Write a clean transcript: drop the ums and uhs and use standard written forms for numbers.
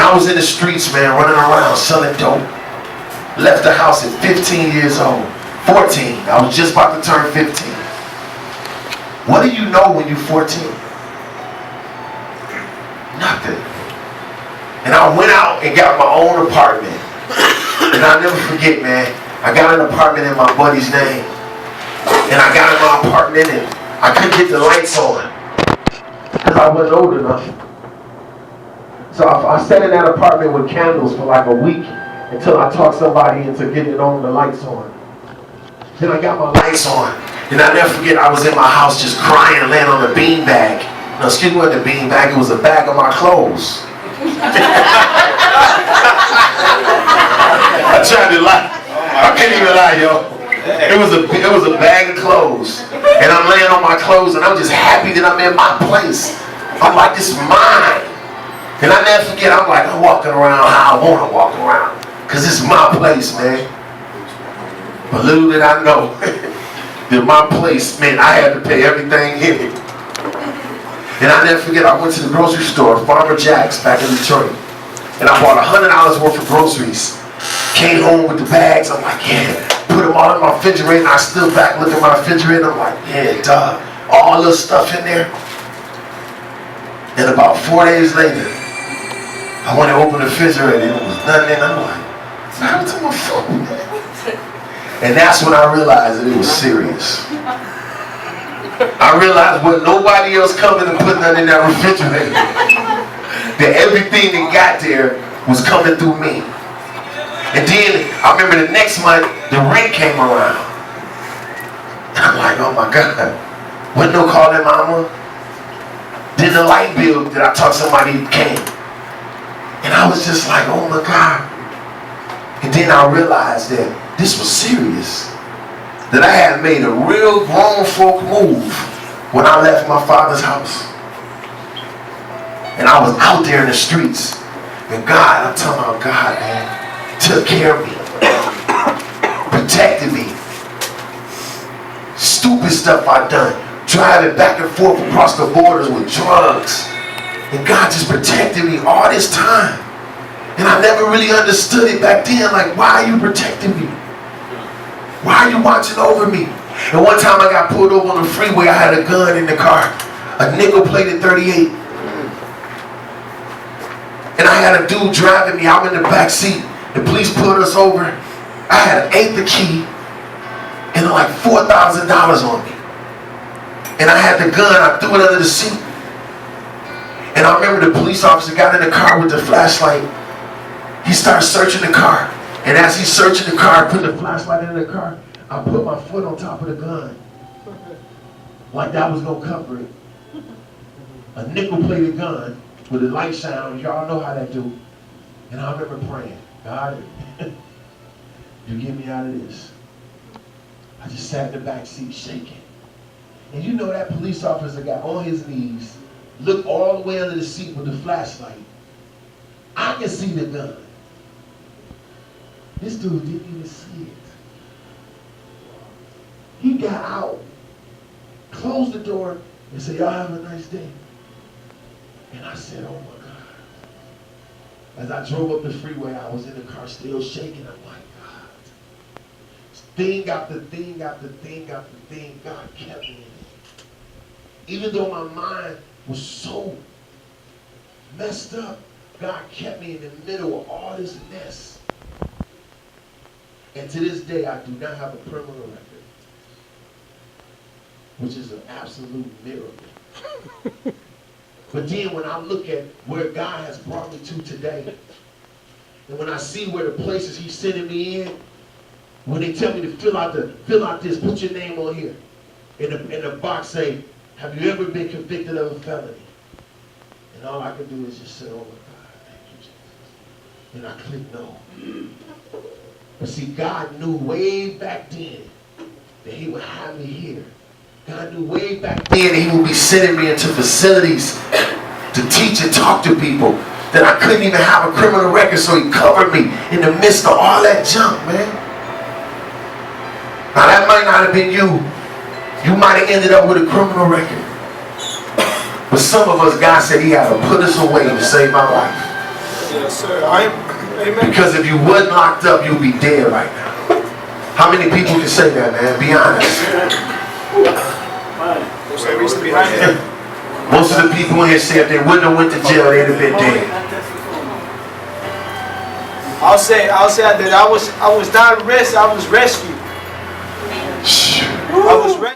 I was in the streets, man, running around selling dope. Left the house at 15 years old. 14. I was just about to turn 15. What do you know when you're 14? Nothing. And I went out and got my own apartment. And I'll never forget, man, I got an apartment in my buddy's name. And I got in my apartment and I couldn't get the lights on because I wasn't old enough. So I sat in that apartment with candles for like a week until I talked somebody into getting the lights on. Then I got my lights on. And I'll never forget, I was in my house just crying, laying on the beanbag. No, excuse me, it wasn't a beanbag, it was a bag of my clothes. I tried to lie. I can't even lie, yo. It was a bag of clothes. And I'm laying on my clothes and I'm just happy that I'm in my place. I'm like, this is mine. And I never forget, I'm like, I'm walking around how I want to walk around. Because this is my place, man. But little did I know that my place meant I had to pay everything in it. And I never forget, I went to the grocery store, Farmer Jack's back in Detroit. And I bought $100 worth of groceries. Came home with the bags, I'm like, yeah. Put them all in my refrigerator, and I stood back, look at my refrigerator, I'm like, yeah, duh. All the stuff in there. And about 4 days later, I went to open the refrigerator, and there was nothing in it. I'm like, what happened to my food? And that's when I realized that it was serious. I realized when nobody else coming and putting nothing in that refrigerator, that everything that got there was coming through me. And then, I remember the next month, the rent came around. And I'm like, oh my God. Wasn't no calling mama. Then the light bill that I taught somebody came. And I was just like, oh my God. And then I realized that this was serious. That I had made a real grown folk move when I left my father's house. And I was out there in the streets. And God, I'm talking about God, man, took care of me. Protected me. Stupid stuff I done. Driving back and forth across the borders with drugs. And God just protected me all this time. And I never really understood it back then. Like, why are you protecting me? Why are you watching over me? And one time I got pulled over on the freeway. I had a gun in the car. A nickel-plated 38. And I had a dude driving me. I'm in the back seat. The police pulled us over. I had an eighth of key. And like $4,000 on me. And I had the gun. I threw it under the seat. And I remember the police officer got in the car with the flashlight. He started searching the car. And as he's searching the car, putting the flashlight in the car, I put my foot on top of the gun. Like that was going to cover it. A nickel-plated gun with a light shine. Y'all know how that do. And I remember praying, God, you get me out of this. I just sat in the back seat shaking. And you know that police officer got on his knees, looked all the way under the seat with the flashlight. I can see the gun. This dude didn't even see it. He got out, closed the door, and said, y'all have a nice day. And I said, oh my God. As I drove up the freeway, I was in the car still shaking. I'm like, God. Thing after thing after thing after thing, God kept me in it. Even though my mind was so messed up, God kept me in the middle of all this mess. And to this day, I do not have a criminal record, which is an absolute miracle. But then when I look at where God has brought me to today, and when I see where the places he's sending me in, when they tell me to fill out this, put your name on here. In the box say, have you ever been convicted of a felony? And all I can do is just say, oh my God, thank you, Jesus. And I click no. But see, God knew way back then that he would have me here. God knew way back then that he would be sending me into facilities to teach and talk to people, that I couldn't even have a criminal record, so he covered me in the midst of all that junk, man. Now that might not have been you. You might have ended up with a criminal record. But some of us, God said he had to put us away to save my life. Yes, sir. Amen. Because if you wasn't locked up, you'd be dead right now. How many people can say that, man? Be honest. There's no reason behind it. Most of the people in here say if they wouldn't have went to jail, they'd have been dead. I'll say that I was not arrested. I was rescued. I was rescued.